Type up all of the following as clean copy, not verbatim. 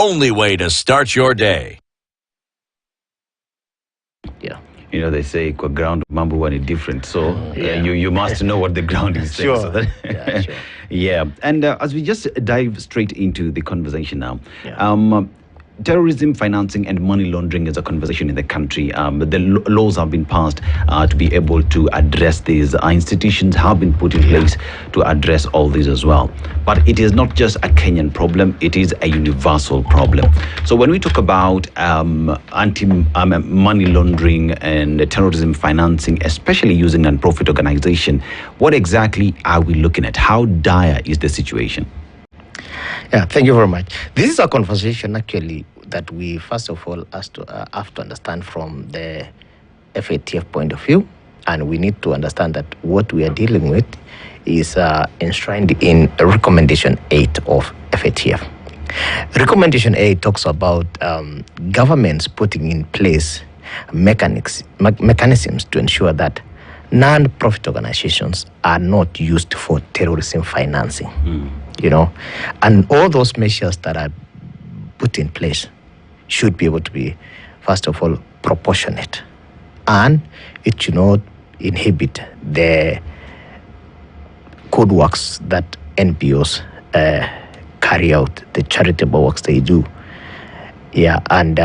only way to start your day. Yeah. You know, they say kwa ground mambo one is different, so you must know what the ground is saying. Sure. So that Yeah, sure. yeah. And as we just dive straight into the conversation now, Yeah. terrorism financing and money laundering is a conversation in the country. The laws have been passed to be able to address these. Institutions have been put in place to address all these as well. But it is not just a Kenyan problem, it is a universal problem. So when we talk about money laundering and terrorism financing, especially using non-profit organization, what exactly are we looking at? How dire is the situation? Yeah, thank you very much. This is a conversation actually that we first of all have to understand from the FATF point of view, and we need to understand that what we are dealing with is enshrined in Recommendation 8 of FATF. Recommendation 8 talks about governments putting in place mechanisms to ensure that non-profit organizations are not used for terrorism financing. You know, and all those measures that are put in place should be able to be, first of all, proportionate, and it should not inhibit the good works that NPOs carry out, the charitable works they do. Yeah, and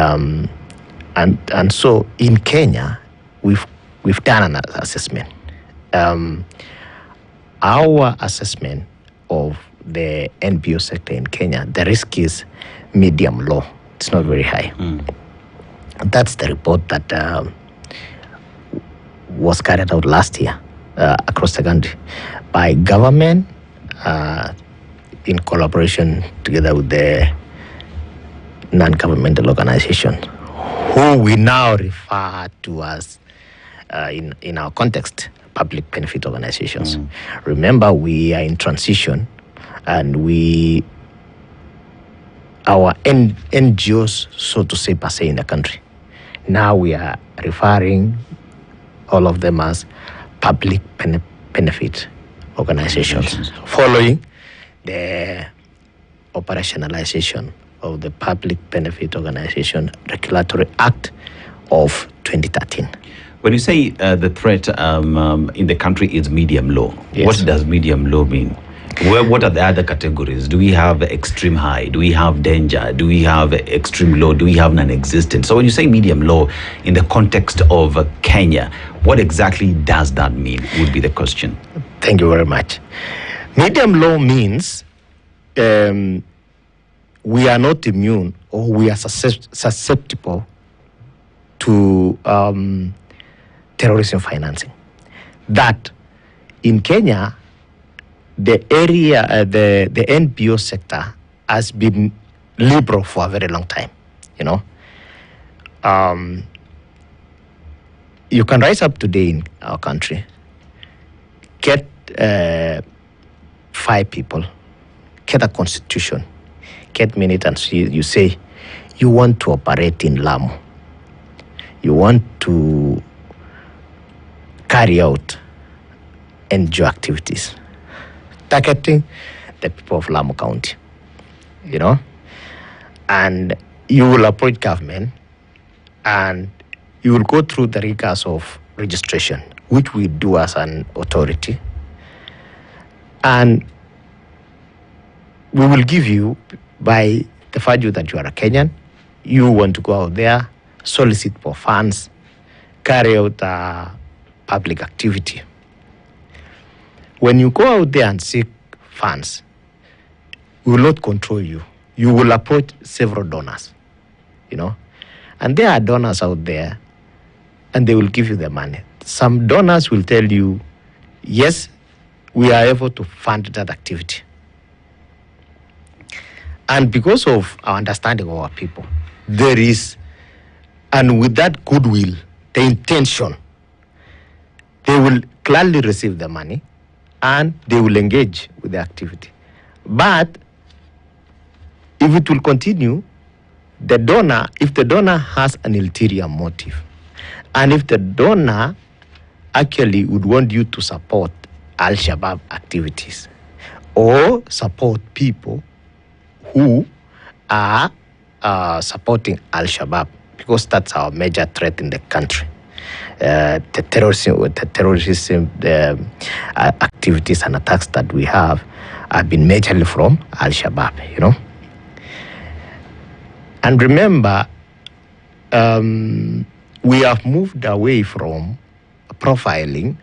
so in Kenya, we've done an assessment. Our assessment of the NPO sector in Kenya, the risk is medium low. It's not very high. That's the report that was carried out last year across the country by government in collaboration together with the non-governmental organization, who we now refer to as, in our context, public benefit organizations. Remember, we are in transition, and our NGOs, so to say, per se, in the country, now we are referring all of them as public benefit organizations, following the operationalization of the Public Benefit Organization Regulatory Act of 2013. When you say the threat in the country is medium low, Yes. What does medium low mean? What are the other categories? Do we have extreme high? Do we have danger? Do we have extreme low? Do we have non-existent? So when you say medium low in the context of Kenya, what exactly does that mean, would be the question. Thank you very much. Medium low means we are not immune, or we are susceptible to terrorism financing. That in Kenya, the area, the NPO sector has been liberal for a very long time. You know, you can rise up today in our country, get 5 people, get a constitution, get minute, and you say you want to operate in Lamu. You want to carry out NGO activities targeting the people of Lamu County, you know, and you will approach government, and you will go through the rigors of registration, which we do as an authority, and we will give you, by the fact that you are a Kenyan, you want to go out there, solicit for funds, carry out a public activity. When you go out there and seek funds, we will not control you. You will approach several donors, you know, and there are donors out there, and they will give you the money. Some donors will tell you, yes, we are able to fund that activity. And because of our understanding of our people, there is, and with that goodwill, the intention, they will gladly receive the money and they will engage with the activity. But if it will continue, the donor, if the donor has an ulterior motive, and if the donor actually would want you to support Al-Shabaab activities or support people who are supporting Al-Shabaab because that's our major threat in the country. The terrorism activities and attacks that we have been majorly from Al-Shabaab, you know. And remember, we have moved away from profiling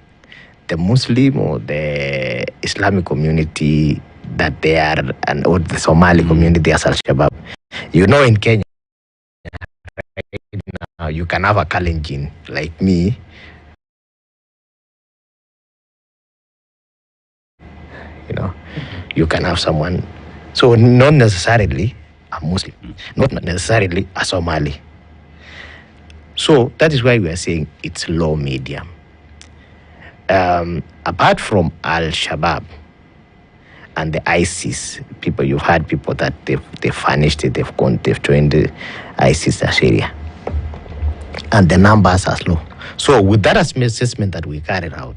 the Muslim or the Islamic community that they are, or the Somali community as Al-Shabaab. You know, in Kenya, right now, you can have a Kalenjin like me. You know, you can have someone, so not necessarily a Muslim, not necessarily a Somali. So that is why we are saying it's low medium. Apart from Al-Shabaab and the ISIS, people, you've had people that they've vanished, they've joined the ISIS area, and the numbers are low. So with that assessment that we carried out,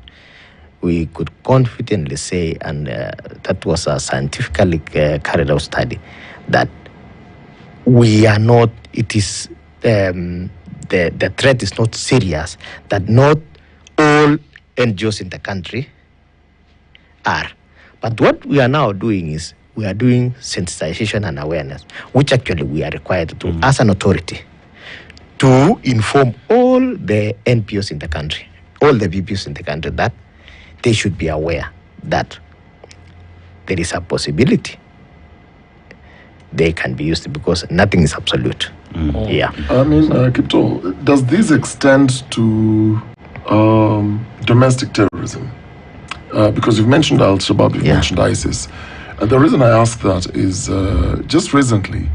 we could confidently say, and that was a scientifically carried out study, that we are not, it is, the threat is not serious, that not all NGOs in the country are. But what we are now doing is, we are doing sensitization and awareness, which actually we are required to do as an authority, to inform all the NPOs in the country, all the VPOs in the country, that they should be aware that there is a possibility they can be used, because nothing is absolute. Yeah. I mean, Kipto, does this extend to domestic terrorism? Because you've mentioned Al-Shabaab, you've mentioned ISIS. The reason I ask that is just recently,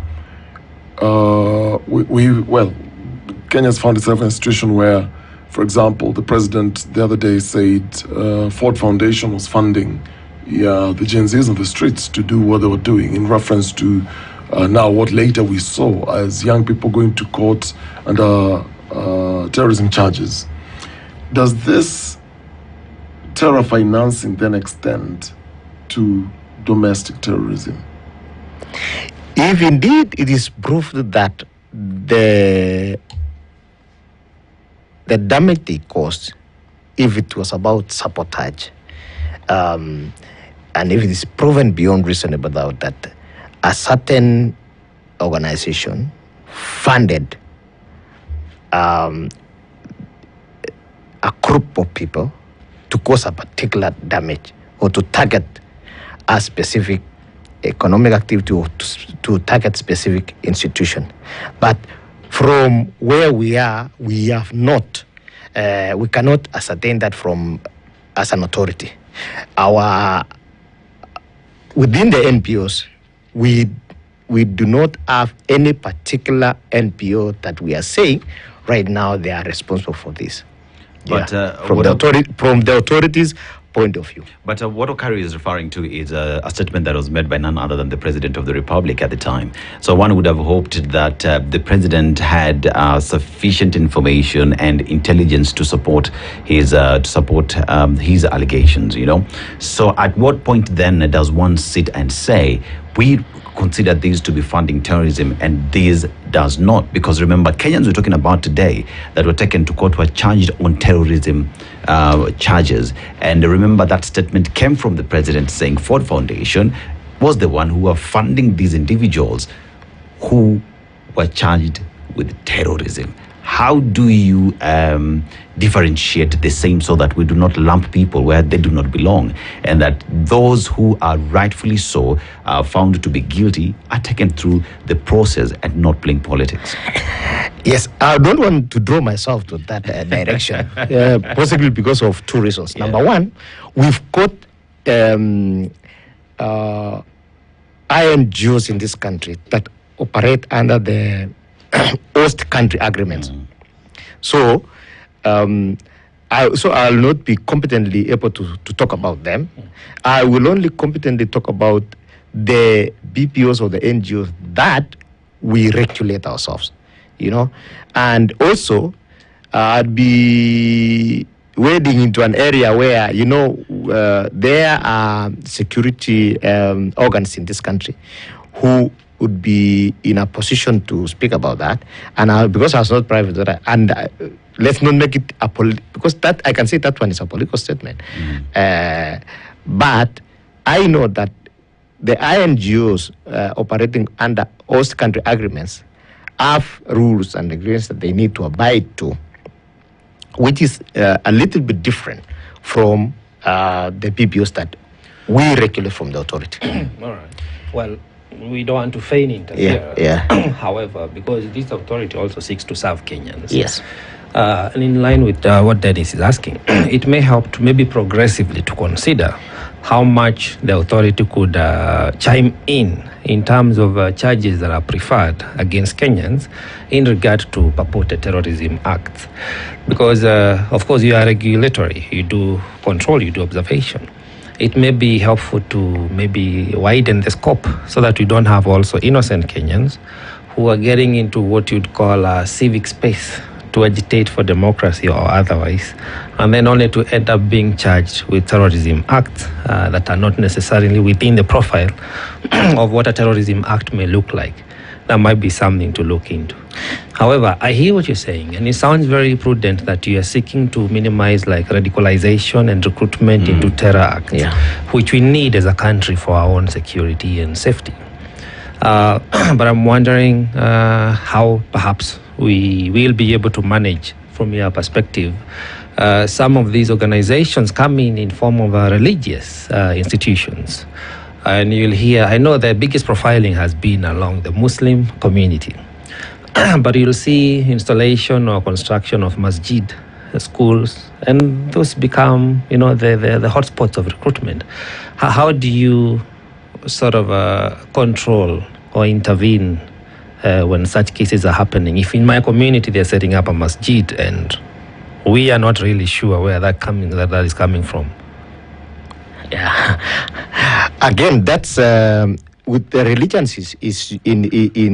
Kenya's found itself in a situation where, for example, the president the other day said Ford Foundation was funding the Gen Zs on the streets to do what they were doing, in reference to now what later we saw as young people going to court under terrorism charges. Does this terror financing then extend to domestic terrorism? If indeed it is proved that the damage they caused, if it was about sabotage, and if it is proven beyond reasonable doubt that a certain organization funded a group of people to cause a particular damage, or to target a specific economic activity, or to target specific institution. But from where we are, we have not, we cannot ascertain that from as an authority. Within the NPOs, we do not have any particular NPO that we are saying right now they are responsible for this. But from the authorities' point of view. But what Okari is referring to is a statement that was made by none other than the President of the Republic at the time. So one would have hoped that the President had sufficient information and intelligence to support his allegations, you know. So at what point then does one sit and say, we consider these to be funding terrorism and these does not? Because remember, Kenyans we're talking about today that were taken to court were charged on terrorism charges. And remember, that statement came from the president saying Ford Foundation was the one who were funding these individuals who were charged with terrorism. How do you differentiate the same so that we do not lump people where they do not belong, and that those who are rightfully so found to be guilty are taken through the process and not playing politics? Yes, I don't want to draw myself to that direction, possibly because of two reasons. Yeah. Number one, we've got INGOs in this country that operate under the host country agreements. So, I'll not be competently able to talk about them. I will only competently talk about the BPOs or the NGOs that we regulate ourselves, you know. And also, I'd be wading into an area where, you know, there are security organs in this country who would be in a position to speak about that. And because I was not private, and let's not make it a because that I can say that one is a political statement. But I know that the INGOs operating under host country agreements have rules and agreements that they need to abide to, which is a little bit different from the PBOs that we regulate from the authority. All right. Well, we don't want to feign interfere. However, because this authority also seeks to serve Kenyans. Yes. And in line with what Dennis is asking, it may help to maybe progressively to consider how much the authority could chime in terms of charges that are preferred against Kenyans in regard to purported terrorism acts. Because, of course, you are regulatory, you do control, you do observation. It may be helpful to maybe widen the scope so that we don't have also innocent Kenyans who are getting into what you'd call a civic space to agitate for democracy or otherwise, and then only to end up being charged with terrorism acts that are not necessarily within the profile of what a terrorism act may look like. That might be something to look into. However, I hear what you're saying, and it sounds very prudent that you are seeking to minimize like radicalization and recruitment into terror acts, which we need as a country for our own security and safety. But I'm wondering how perhaps we will be able to manage, from your perspective, some of these organizations come in form of religious institutions. And you'll hear, I know the biggest profiling has been along the Muslim community. But you'll see installation or construction of masjid, schools, and those become, the hotspots of recruitment. How do you sort of control or intervene when such cases are happening? If in my community they're setting up a masjid and we are not really sure where that is coming from. Yeah. Again, that's with the religions is in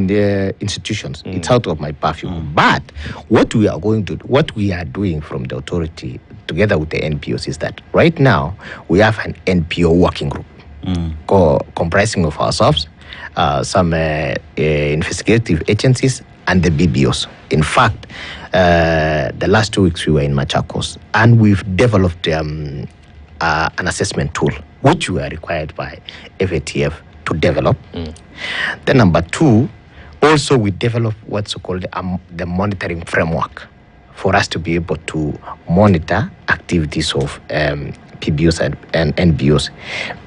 the institutions. It's out of my purview. But what we are doing from the authority together with the NPOs is that right now we have an NPO working group comprising of ourselves, some investigative agencies, and the BBOs. In fact, the last 2 weeks we were in Machakos, and we've developed an assessment tool, which we are required by FATF to develop. Then number 2, also we develop what's called the monitoring framework for us to be able to monitor activities of PBOs and NBOs,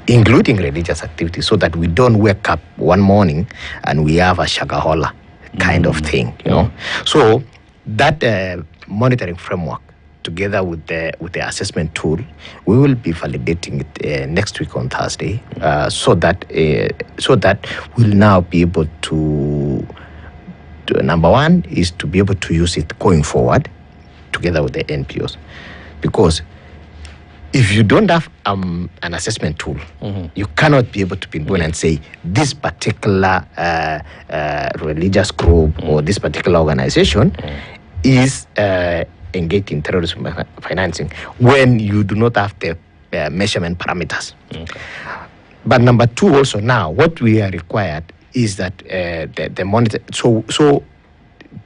including religious activities, so that we don't wake up one morning and we have a shagahola kind of thing, So that monitoring framework, together with the assessment tool, we will be validating it next week on Thursday, so that we'll now be able to number 1 is to be able to use it going forward together with the NPOs, because if you don't have an assessment tool, you cannot be able to pinpoint and say this particular religious group or this particular organization is engaged in terrorism financing when you do not have the measurement parameters. But number 2 also now, what we are required is that the monitor. So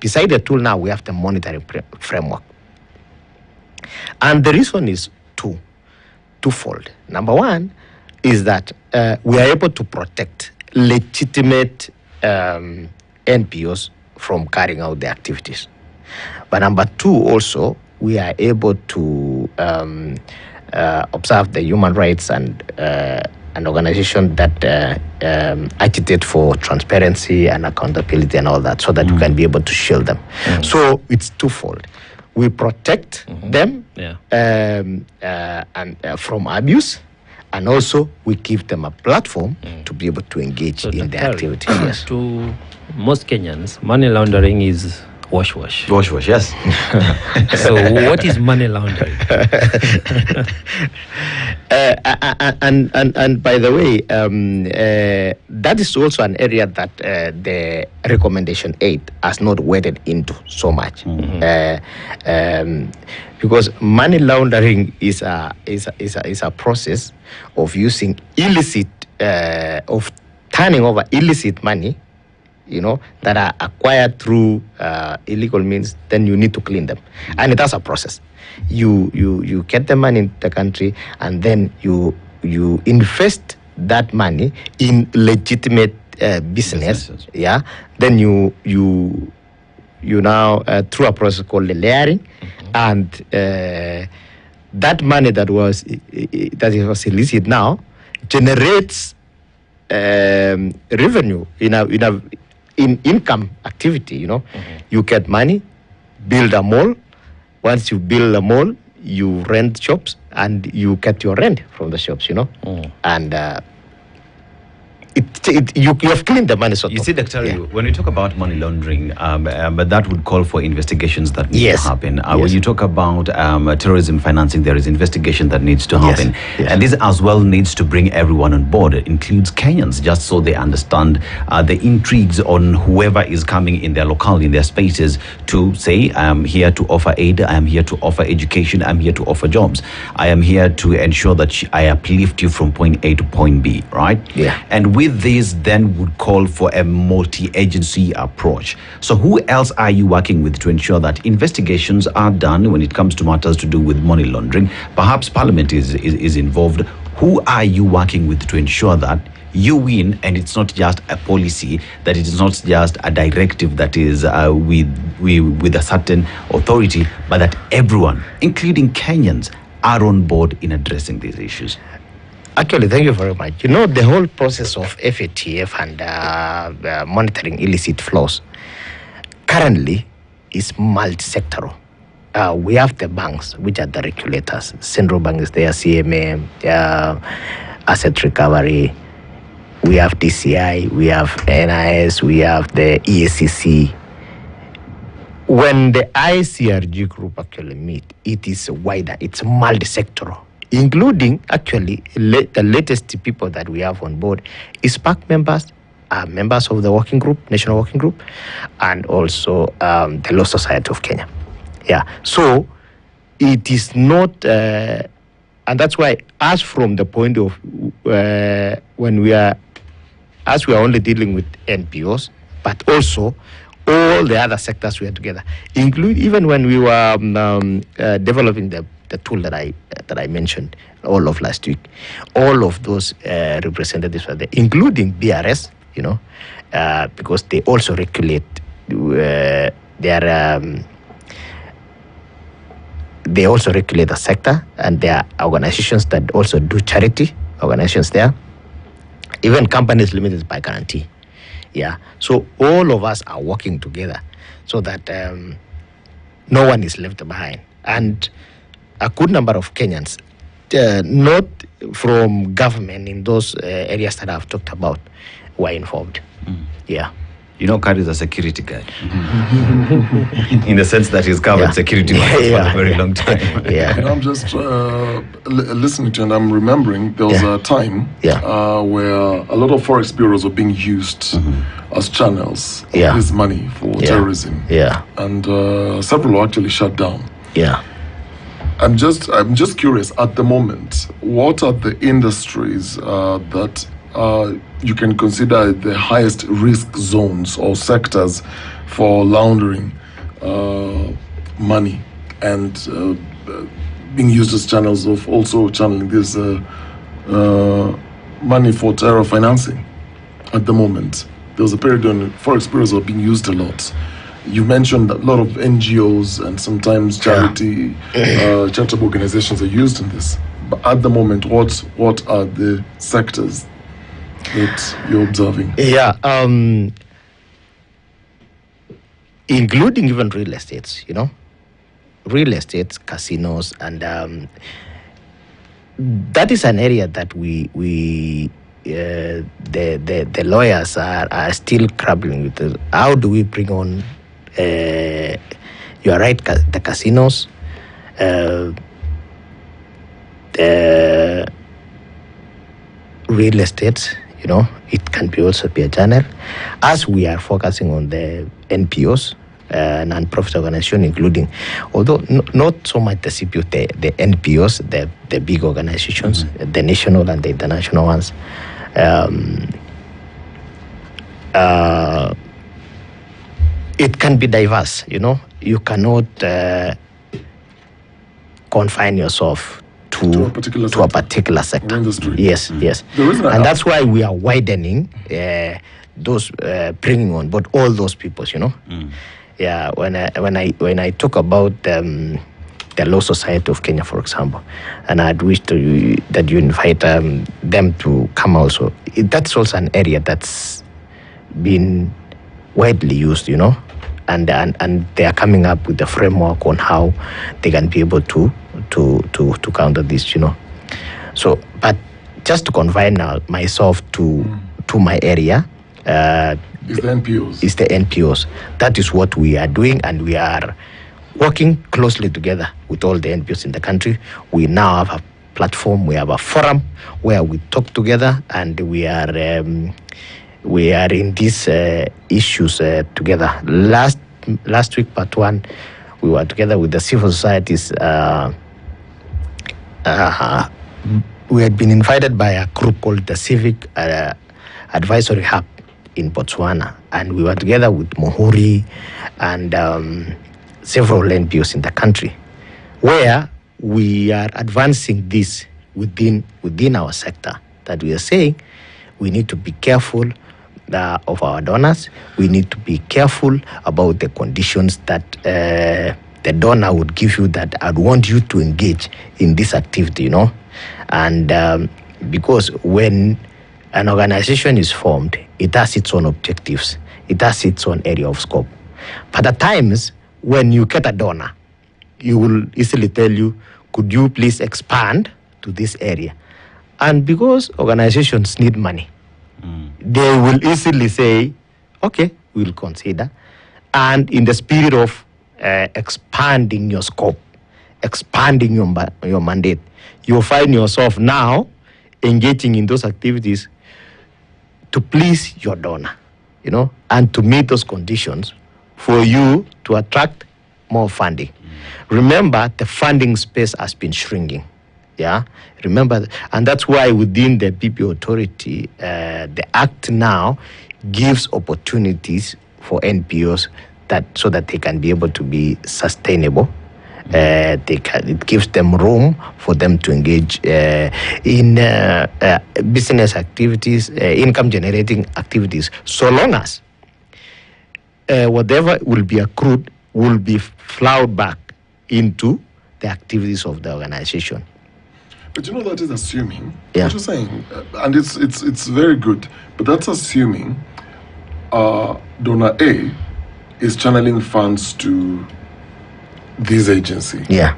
beside the tool now, we have the monitoring framework. And the reason is twofold. Number 1 is that we are able to protect legitimate NPOs from carrying out the activities. But number 2 also, we are able to observe the human rights and an organization that agitate for transparency and accountability and all that, so that we can be able to shield them. So it's twofold. We protect them and from abuse, and also we give them a platform to be able to engage in the activities. Yes. To most Kenyans, money laundering is wash. Wash, yes. So what is money laundering? And by the way, that is also an area that the recommendation 8 has not waded into so much, because money laundering is a process of using illicit of turning over illicit money that are acquired through illegal means, then you need to clean them, and that's a process. You get the money in the country, and then you invest that money in legitimate business. Businesses. Yeah. Then you now through a process called the layering, and that money that was illicit now generates revenue in income activity. You get money, build a mall. Once you build a mall, you rent shops, and you get your rent from the shops. And you have cleaned the money. You see, Dr. When we talk about money laundering, but that would call for investigations that need to happen. When you talk about terrorism financing, there is investigation that needs to happen. Yes. And this as well needs to bring everyone on board. It includes Kenyans, just so they understand the intrigues on whoever is coming in their locale, in their spaces, to say, I am here to offer aid, I am here to offer education, I am here to offer jobs. I am here to ensure that I uplift you from point A to point B, right? Yeah. And with this then would call for a multi-agency approach. So who else are you working with to ensure that investigations are done when it comes to matters to do with money laundering? Perhaps Parliament is involved. Who are you working with to ensure that you win, and it's not just a policy, that it is not just a directive that is with a certain authority, but that everyone, including Kenyans, are on board in addressing these issues? Actually, thank you very much. The whole process of FATF and monitoring illicit flows currently is multi-sectoral. We have the banks, which are the regulators. Central Bank is there, CMA, asset recovery. We have DCI, we have NIS, we have the EACC. When the ICRG group actually meet, it is wider, it's multi-sectoral, including actually the latest people that we have on board is PAC members, members of the working group, national working group, and also the Law Society of Kenya. Yeah, so it is not, and that's why, as from the point of when we are only dealing with NPOs, but also all the other sectors we are together, include even when we were developing the tool that I mentioned all of last week, all of those representatives were there, including BRS, because they also regulate they also regulate the sector, and there are organizations that also do charity organizations there, even companies limited by guarantee. Yeah, so all of us are working together so that no one is left behind, and a good number of Kenyans, not from government in those areas that I've talked about, were involved. Yeah. Kari is a security guard. In the sense that he's covered security for a very long time. I'm just listening to, and I'm remembering there was a time where a lot of forex bureaus were being used as channels of this money for terrorism. And several were actually shut down. I'm just curious at the moment, what are the industries that you can consider the highest risk zones or sectors for laundering money and being used as channels of also channeling this money for terror financing at the moment? There was a period when forex bureaus were being used a lot. You mentioned that a lot of NGOs and sometimes charitable organizations are used in this. But at the moment, what are the sectors that you're observing? Including even real estates, real estates, casinos, and that is an area that the lawyers are still grappling with. How do we bring on? You are right, the casinos, the real estates. It can also be a channel. As we are focusing on the NPOs, non-profit organization, including, although not so much the CPO, the NPOs, the big organizations, the national and the international ones. it can be diverse. You cannot confine yourself to a particular sector. Industry. Yes, yes. And that's why we are widening those, bringing on board all those people. Yeah. When I talk about the Law Society of Kenya, for example, and I'd wish that you invite them to come also. That's also an area that's been widely used, and they are coming up with a framework on how they can be able to counter this, So, but just to confine myself to my area, is the NPOs. Is the NPOs. That is what we are doing, and we are working closely together with all the NPOs in the country. We now have a platform, we have a forum where we talk together, and we are in these issues together. Last week, part one, we were together with the civil societies. We had been invited by a group called the Civic Advisory Hub in Botswana, and we were together with Muhuri and several NPOs in the country, where we are advancing this within our sector, that we are saying we need to be careful of our donors. We need to be careful about the conditions that the donor would give you, that I'd want you to engage in this activity, And because when an organization is formed, it has its own objectives. It has its own area of scope. But at times, when you get a donor, you will easily tell you, could you please expand to this area? And because organizations need money, they will easily say, okay, we'll consider. And in the spirit of expanding your scope, expanding your mandate, you'll find yourself now engaging in those activities to please your donor, and to meet those conditions for you to attract more funding. Remember, the funding space has been shrinking. Yeah, remember, and that's why within the PPO authority, the Act now gives opportunities for NPOs so that they can be able to be sustainable. It gives them room for them to engage in business activities, income-generating activities, so long as whatever will be accrued will be plowed back into the activities of the organization. But that is assuming. Yeah. What you're saying, and it's very good. But that's assuming donor A is channeling funds to this agency. Yeah.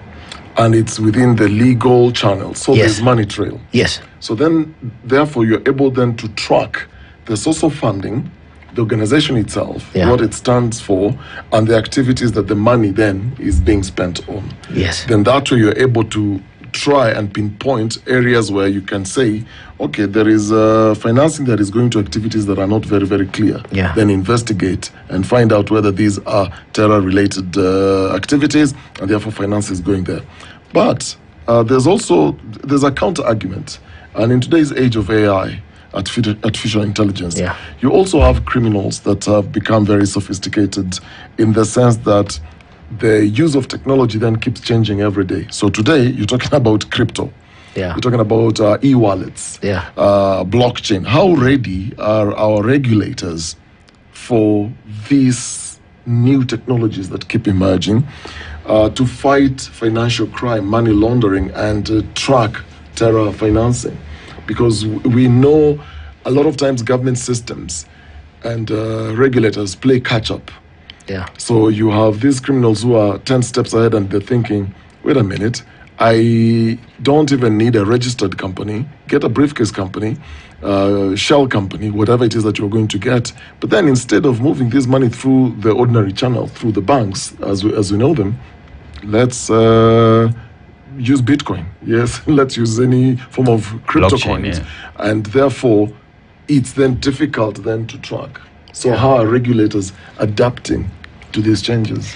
And it's within the legal channel. So Yes. there's money trail. Yes. So then, therefore, you're able then to track the source of funding, the organization itself, Yeah. what it stands for, and the activities that the money then is being spent on. Yes. Then that way you're able to try and pinpoint areas where you can say, okay, there is financing that is going to activities that are not very, very clear. Yeah. Then investigate and find out whether these are terror-related activities, and therefore finance is going there. But there's a counter-argument. And in today's age of AI, artificial intelligence, Yeah. you also have criminals that have become very sophisticated, in the sense that the use of technology then keeps changing every day. So today, you're talking about crypto. Yeah. You're talking about e-wallets, Yeah. blockchain. How ready are our regulators for these new technologies that keep emerging to fight financial crime, money laundering, and track terror financing? Because we know a lot of times government systems and regulators play catch-up. Yeah. So you have these criminals who are 10 steps ahead, and they're thinking, wait a minute, I don't even need a registered company. Get a briefcase company, shell company, whatever it is that you're going to get. But then instead of moving this money through the ordinary channel, through the banks, as we know them, let's use Bitcoin. Yes, let's use any form of crypto Blockchain, coins. yeah. And therefore, it's then difficult then to track. So how are regulators adapting to these changes?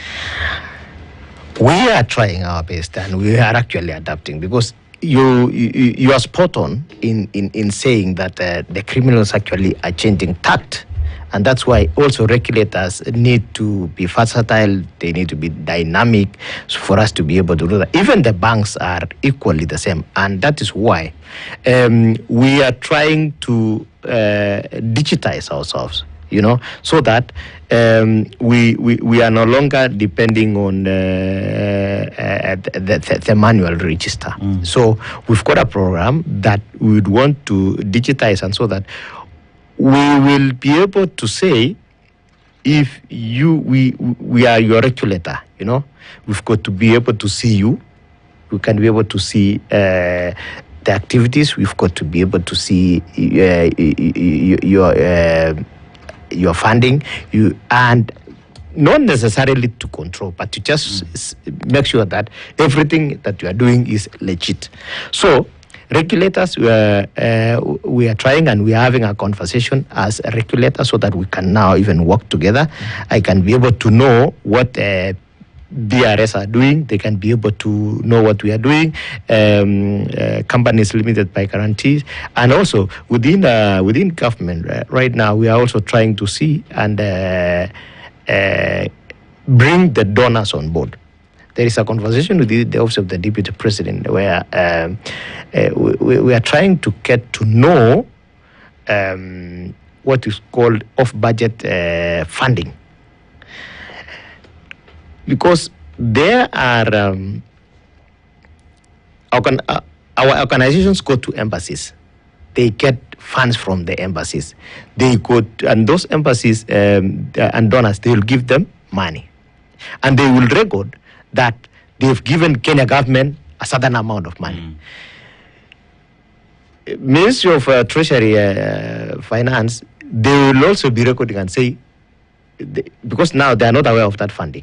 We are trying our best, and we are actually adapting, because you are spot on in saying that the criminals actually are changing tact And that's why also regulators need to be versatile, they need to be dynamic for us to be able to do that. Even the banks are equally the same. And that is why we are trying to digitize ourselves, so that we are no longer depending on the manual register. So we've got a program that we would want to digitize, and so that we will be able to say, if we are your regulator, we've got to be able to see you. We can be able to see the activities. We've got to be able to see your funding, and not necessarily to control, but to just make sure that everything that you are doing is legit. So regulators, we are trying, and we are having a conversation as a regulator, so that we can now even work together. I can be able to know what BRS are doing. They can be able to know what we are doing. Companies limited by guarantees, and also within government right now, we are also trying to see and bring the donors on board. There is a conversation with the Office of the Deputy President where we are trying to get to know what is called off-budget funding. Because there are our organizations go to embassies. They get funds from the embassies. They go to, and those embassies and donors, they will give them money, and they will record that they've given Kenya government a certain amount of money. Ministry of Treasury, Finance, they will also be recording and say, because now they are not aware of that funding,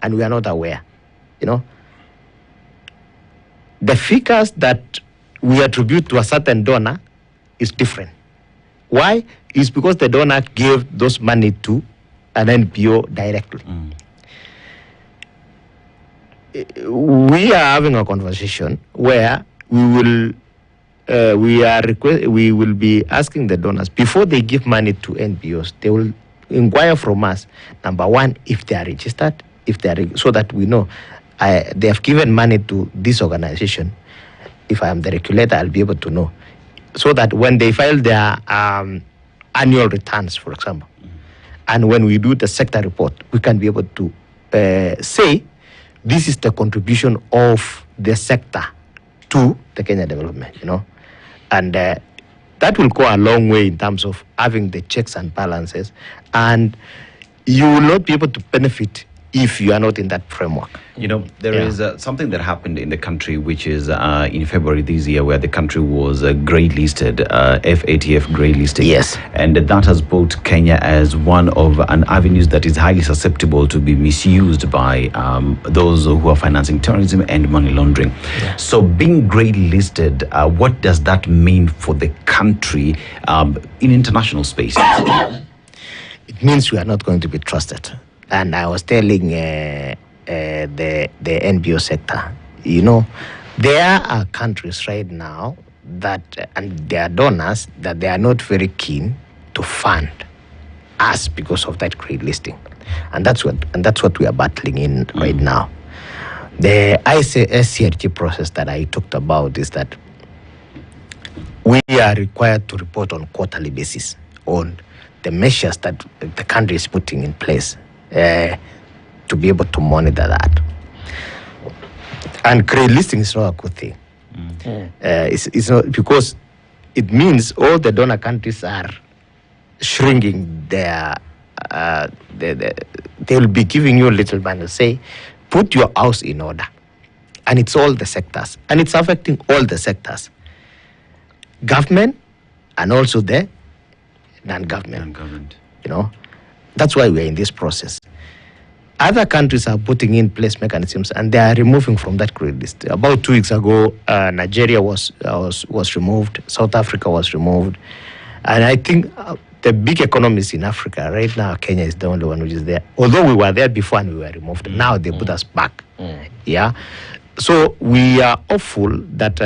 and we are not aware, the figures that we attribute to a certain donor is different. Why? It's because the donor gave those money to an NPO directly. We are having a conversation where we will be asking the donors, before they give money to NPOs, they will inquire from us, number one, if they are registered, so that we know they have given money to this organization. If I am the regulator, I'll be able to know, so that when they file their annual returns, for example, and when we do the sector report, we can be able to say, this is the contribution of the sector to the Kenya development, and that will go a long way in terms of having the checks and balances, and you will not be able to benefit if you are not in that framework. There is something that happened in the country, which is in February this year, where the country was grey listed, FATF grey listing. Yes. And that has put Kenya as one of an avenues that is highly susceptible to be misused by those who are financing terrorism and money laundering. Yeah. So being grey listed, what does that mean for the country in international space? It means we are not going to be trusted. And I was telling the NPO sector, there are countries right now that, and their donors, that they are not very keen to fund us because of that grey listing, and that's what we are battling in right now. The SCRG process that I talked about is that we are required to report on quarterly basis on the measures that the country is putting in place to be able to monitor that. And grey listing is not a good thing. It's not, because it means all the donor countries are shrinking their they will be giving you a little money, say, put your house in order. And it's all the sectors, and it's affecting all the sectors, government and also the non-government. That's why we're in this process. Other countries are putting in place mechanisms, and they are removing from that grey list. About 2 weeks ago, Nigeria was removed, South Africa was removed, and I think the big economies in Africa right now, Kenya is the only one which is there. Although we were there before and we were removed, now they put us back. Yeah, so we are hopeful that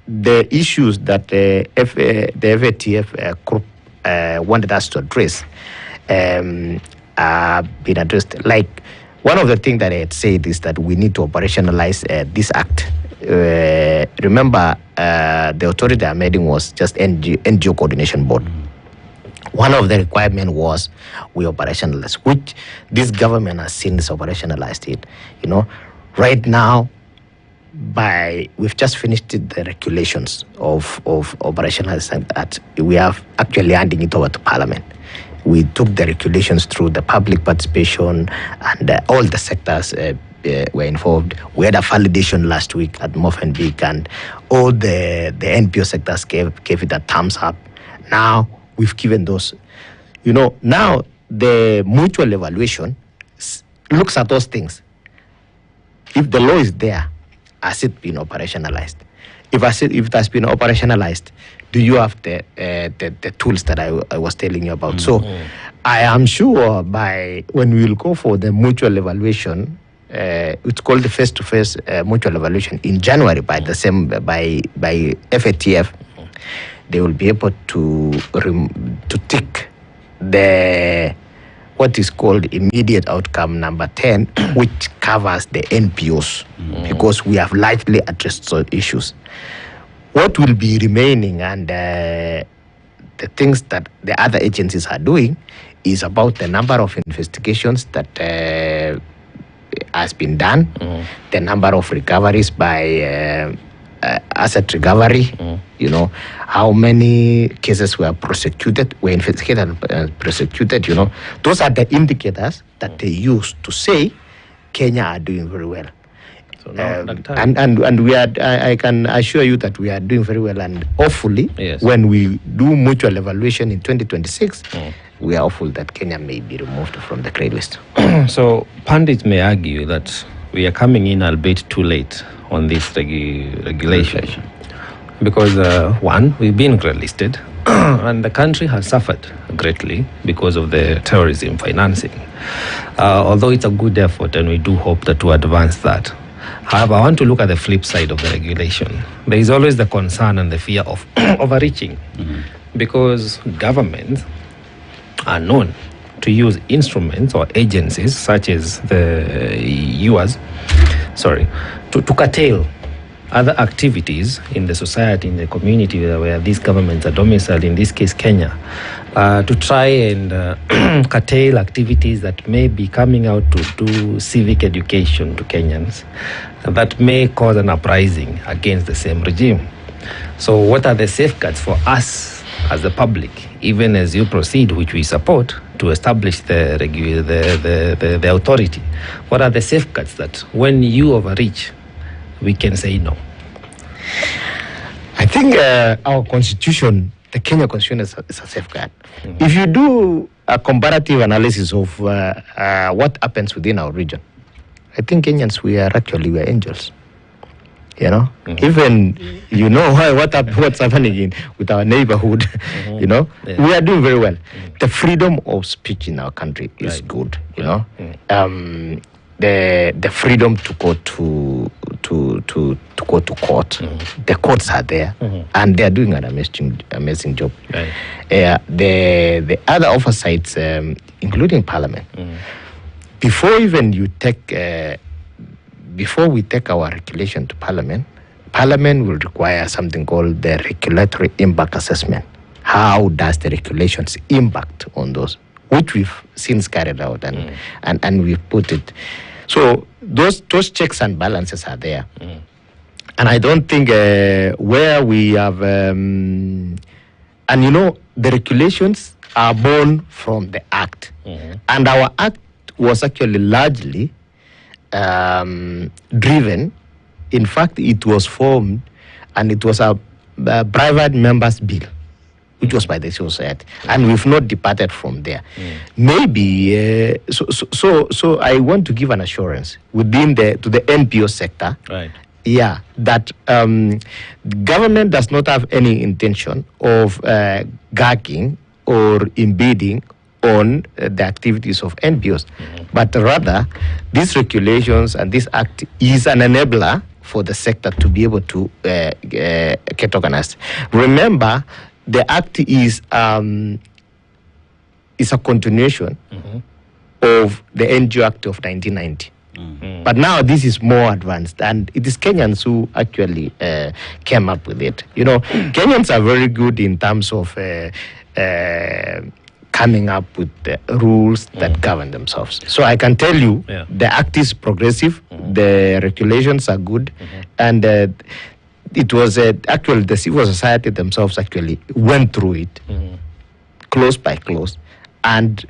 the issues that the FATF group wanted us to address been addressed. Like, one of the things that I had said is that we need to operationalize this act. Remember, the authority I'm heading was just NGO Coordination Board. One of the requirements was we operationalize, which this government has since operationalized it. You know, right now, we've just finished the regulations of operationalizing that. We are actually handing it over to Parliament. We took the regulations through the public participation, and all the sectors were involved. We had a validation last week at Moffenbeek, and all the NPO sectors gave it a thumbs up. Now we've given those. You know, now the mutual evaluation looks at those things. If the law is there, has it been operationalized? If it has been operationalized, do you have the tools that I was telling you about? So I am sure when we will go for the mutual evaluation, it's called the face-to-face mutual evaluation in January by FATF, they will be able to tick what is called immediate outcome number 10, which covers the NPOs, because we have largely addressed those issues. What will be remaining, and the things that the other agencies are doing, is about the number of investigations that has been done, the number of recoveries by asset recovery, you know, how many cases were investigated and prosecuted, you know. Those are the indicators that they use to say Kenya are doing very well. So and we are, I can assure you that we are doing very well, and hopefully when we do mutual evaluation in 2026, we are hopeful that Kenya may be removed from the grey list. So pundits may argue that we are coming in a bit too late on this regulation, because one, we've been grey listed and the country has suffered greatly because of the terrorism financing. Although it's a good effort and we do hope that to advance that. However, I want to look at the flip side of the regulation. There is always the concern and the fear of overreaching, because governments are known to use instruments or agencies such as yours, to curtail other activities in the society, in the community where these governments are domiciled, in this case Kenya, to try and curtail activities that may be coming out to do civic education to Kenyans that may cause an uprising against the same regime. So what are the safeguards for us as the public, even as you proceed, which we support, to establish the authority? What are the safeguards that when you overreach, we can say no? I think our constitution, the Kenya constitution, is a safeguard. If you do a comparative analysis of what happens within our region, I think Kenyans, we are angels. You know, even you know what's happening with our neighborhood. You know, we are doing very well. The freedom of speech in our country is good. You know, the freedom to go to court. The courts are there, and they are doing an amazing job. The other oversights, including Parliament, before we take our regulation to Parliament will require something called the regulatory impact assessment. How does the regulations impact on those, which we've since carried out and we've put it. So those checks and balances are there. And I don't think where we have, and you know, the regulations are born from the Act. And our Act was actually largely driven. In fact, it was formed and it was a private members bill, which was by the society, and we've not departed from there. Maybe so I want to give an assurance within to the NPO sector, that government does not have any intention of gagging or impeding on the activities of NPOs, but rather these regulations and this act is an enabler for the sector to be able to get organized. Remember, the act is is a continuation of the NGO Act of 1990. But now this is more advanced, and it is Kenyans who actually came up with it. You know, Kenyans are very good in terms of coming up with the rules that govern themselves. So I can tell you, the act is progressive, the regulations are good, and it was actually the civil society themselves actually went through it, close by close, and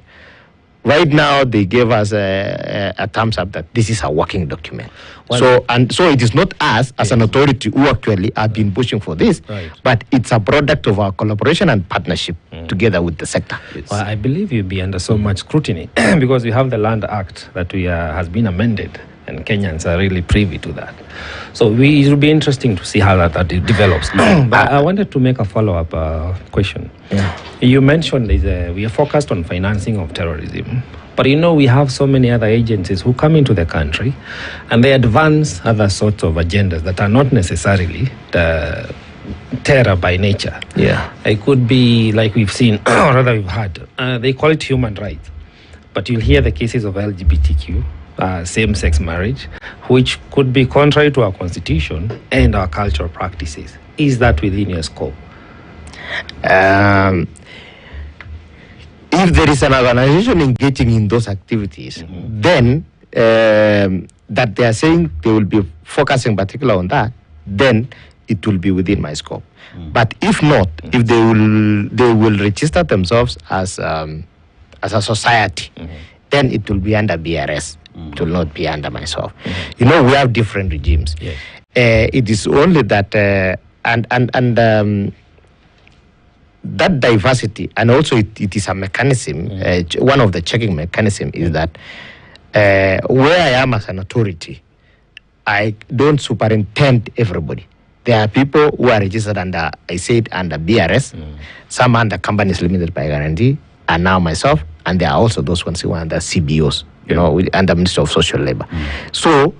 right now they gave us a thumbs up that this is a working document. So it is not us as an authority who actually have been pushing for this, but it's a product of our collaboration and partnership together with the sector. Well, I believe you'll be under so much scrutiny because we have the Land Act that has been amended, and Kenyans are really privy to that. So it will be interesting to see how that develops. But I wanted to make a follow-up question. You mentioned we are focused on financing of terrorism, but you know we have so many other agencies who come into the country and they advance other sorts of agendas that are not necessarily terror by nature. It could be like we've seen, or rather we've had, they call it human rights, but you'll hear the cases of LGBTQ, same-sex marriage, which could be contrary to our constitution and our cultural practices. Is that within your scope? If there is an organization engaging in those activities, then that they are saying they will be focusing particular on that, then it will be within my scope. But if not, if they will register themselves as a society, then it will be under BRS. It will not be under myself. You know, we have different regimes. It is only that that diversity, and also it is a mechanism. One of the checking mechanism is that where I am as an authority, I don't superintend everybody. There are people who are registered under, I said, under BRS, some under companies limited by guarantee, and now myself, and there are also those ones who are under CBOs, you know, under Ministry of Social Labor. So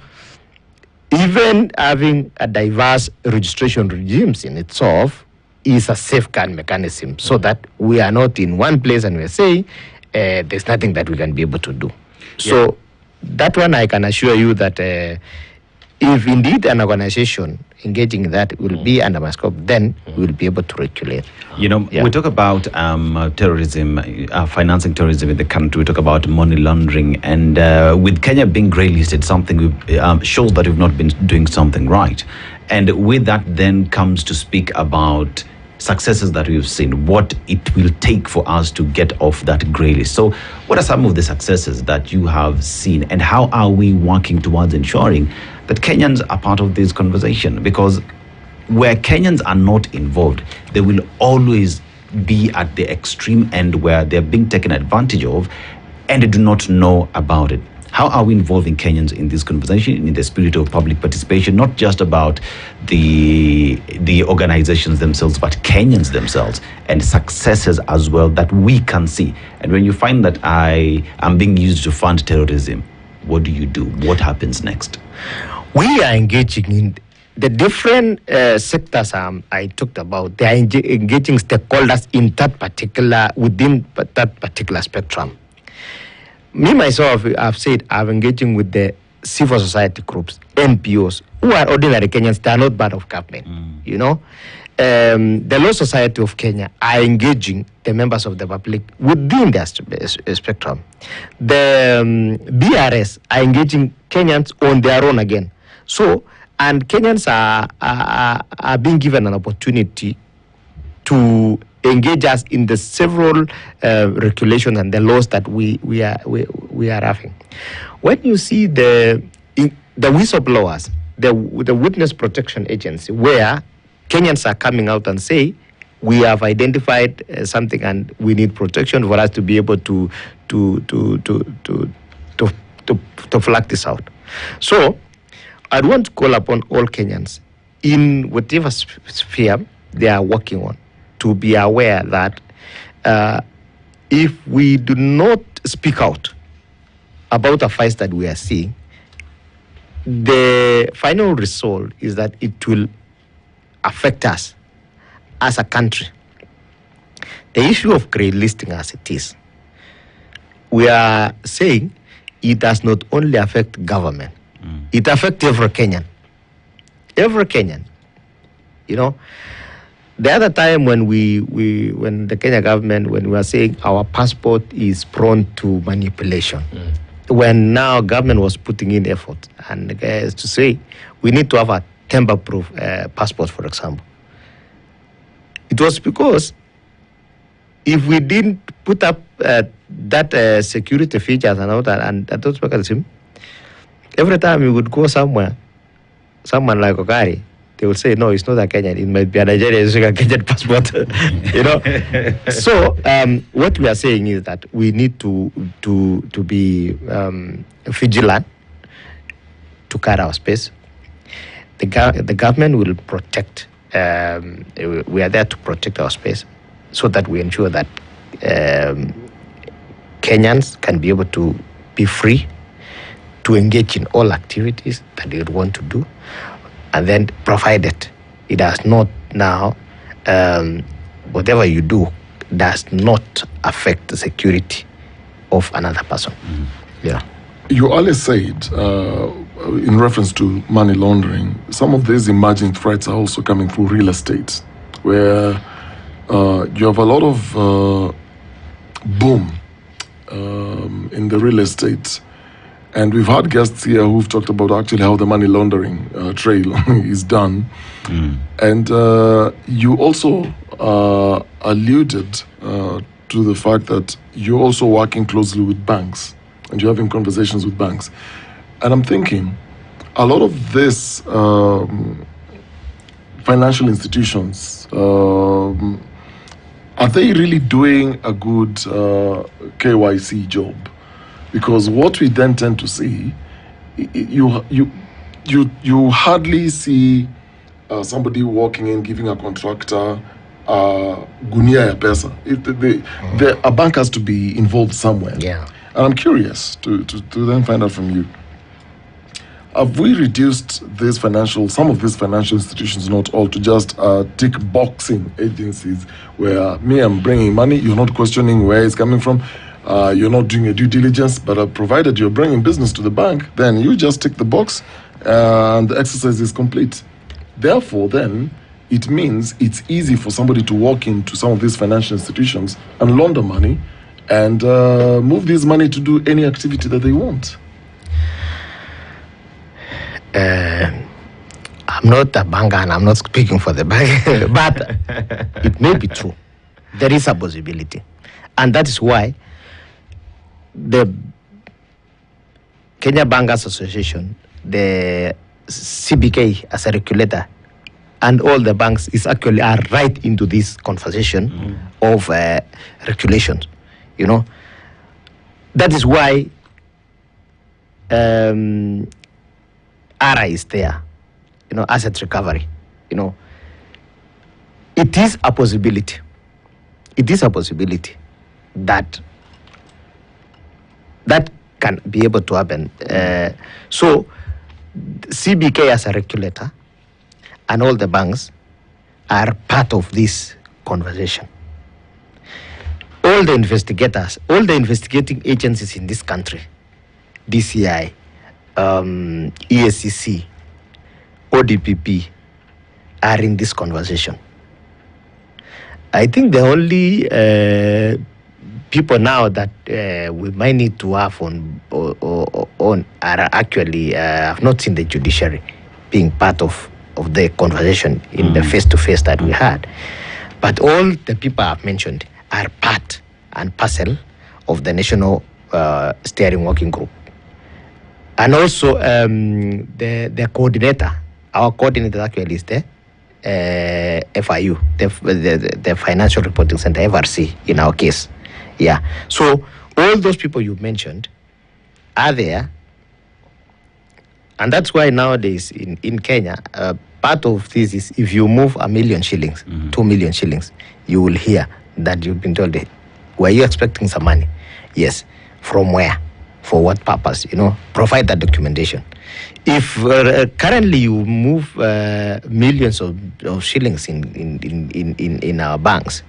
even having a diverse registration regimes in itself is a safeguard mechanism, so that we are not in one place and we're saying there's nothing that we can be able to do. So that one I can assure you that if indeed an organization engaging in that will be under my scope, then we'll be able to regulate. You know, we talk about terrorism, financing terrorism in the country. We talk about money laundering, and with Kenya being grey listed, something shows that we've not been doing something right. And with that then comes to speak about successes that we've seen, what it will take for us to get off that grey list. So what are some of the successes that you have seen, and how are we working towards ensuring that Kenyans are part of this conversation? Because where Kenyans are not involved, they will always be at the extreme end where they're being taken advantage of and they do not know about it. How are we involving Kenyans in this conversation in the spirit of public participation, not just about the organizations themselves, but Kenyans themselves, and successes as well that we can see? And when you find that I am being used to fund terrorism, what do you do? What happens next? We are engaging in the different sectors I talked about. They are engaging stakeholders in that particular, within that particular spectrum. Me, myself, I've said I'm engaging with the civil society groups, NPOs, who are ordinary Kenyans. They are not part of government, you know. The Law Society of Kenya are engaging the members of the public within their spectrum. The BRS are engaging Kenyans on their own again. So, and Kenyans are being given an opportunity to engage us in the several regulations and the laws that we are having. When you see the whistleblowers, the Witness Protection Agency, where Kenyans are coming out and say, we have identified something and we need protection for us to be able to flag this out. So I want to call upon all Kenyans in whatever sphere they are working on to be aware that if we do not speak out about the fights that we are seeing, the final result is that it will affect us as a country. The issue of grey listing as it is, we are saying it does not only affect government, it affects every Kenyan. Every Kenyan. You know, the other time when when the Kenya government, when we were saying our passport is prone to manipulation, when now government was putting in effort and to say we need to have a tamper-proof passport, for example, it was because if we didn't put up that security features and all that, and those mechanism, every time we would go somewhere, someone like Ogari, they would say, no, it's not a Kenyan, it might be a Nigerian using a Kenyan passport. You know? So what we are saying is that we need to be vigilant to carry our space. The government will protect, we are there to protect our space so that we ensure that Kenyans can be able to be free to engage in all activities that they would want to do, and then provided it does not now, whatever you do does not affect the security of another person. Yeah. You always said, in reference to money laundering, some of these emerging threats are also coming through real estate, where you have a lot of boom in the real estate. And we've had guests here who've talked about actually how the money laundering trail is done. And you also alluded to the fact that you're also working closely with banks and you're having conversations with banks. And I'm thinking, a lot of this financial institutions, are they really doing a good KYC job? Because what we then tend to see, you hardly see somebody walking in giving a contractor gunia ya pesa. A bank has to be involved somewhere. Yeah. And I'm curious to then find out from you. Have we reduced some of these financial institutions, not all, to just tick boxing agencies where I'm bringing money, you're not questioning where it's coming from, you're not doing a due diligence, but provided you're bringing business to the bank, then you just tick the box and the exercise is complete. Therefore, then, it means it's easy for somebody to walk into some of these financial institutions and launder money and move this money to do any activity that they want. I'm not a banker and I'm not speaking for the bank, but it may be true. There is a possibility. And that is why the Kenya Bankers Association, the CBK as a regulator, and all the banks are right into this conversation of regulations. You know, that is why ARA is there. You know, asset recovery. You know, it is a possibility. It is a possibility that can be able to happen. So, CBK as a regulator and all the banks are part of this conversation. All the investigators, all the investigating agencies in this country, DCI, ESCC, ODPP, are in this conversation. I think the only people now that we might need to have on are actually have not seen the judiciary being part of the conversation in the face-to-face that we had. But all the people I've mentioned are part and parcel of the National Steering Working Group. And also the coordinator, our coordinator actually is the FIU, the Financial Reporting Center, FRC in our case. Yeah. So all those people you mentioned are there. And that's why nowadays in Kenya, part of this is if you move 1 million shillings, 2 million shillings, you will hear that you've been told, were you expecting some money? Yes. From where? For what purpose? You know, provide that documentation. If currently you move millions of shillings in our banks,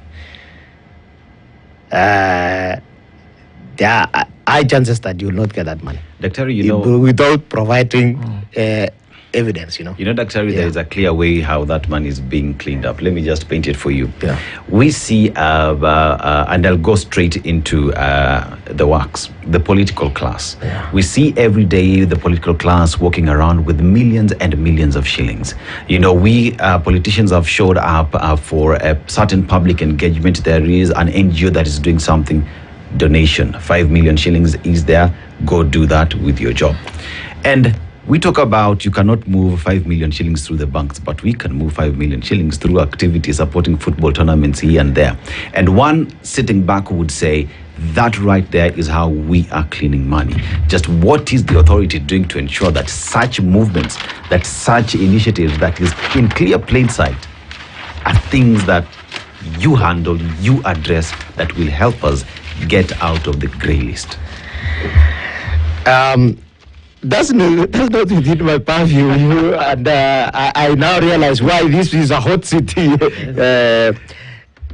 there are high chances that you will not get that money. Dr. You know, without providing evidence, You know, Dr. There is a clear way how that money is being cleaned up. Let me just paint it for you. Yeah. We see, and I'll go straight into the works, the political class. Yeah. We see every day the political class walking around with millions and millions of shillings. You know, we politicians have showed up for a certain public engagement. There is an NGO that is doing something. Donation, 5 million shillings is there. Go do that with your job. And we talk about you cannot move 5 million shillings through the banks, but we can move 5 million shillings through activities supporting football tournaments here and there. And one sitting back would say, that right there is how we are cleaning money. Just what is the authority doing to ensure that such movements, that such initiatives that is in clear plain sight are things that you handle, you address, that will help us get out of the grey list? That's not within my purview, and I now realize why this is a hot city.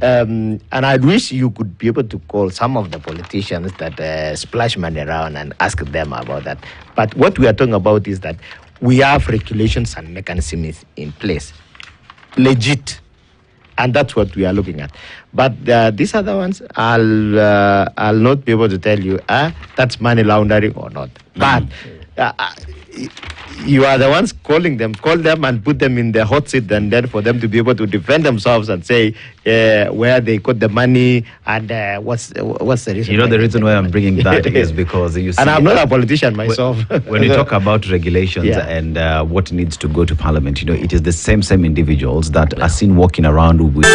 And I wish you could be able to call some of the politicians that splash money around and ask them about that. But what we are talking about is that we have regulations and mechanisms in place, legit. And that's what we are looking at. But these other ones, I'll not be able to tell you that's money laundering or not. But you are the ones calling them. Call them and put them in the hot seat, and then for them to be able to defend themselves and say where they got the money and what's the reason. You know, the reason why I'm bringing that is because you see, and I'm not a politician myself. When you talk about regulations and what needs to go to Parliament, you know, it is the same individuals that are seen walking around with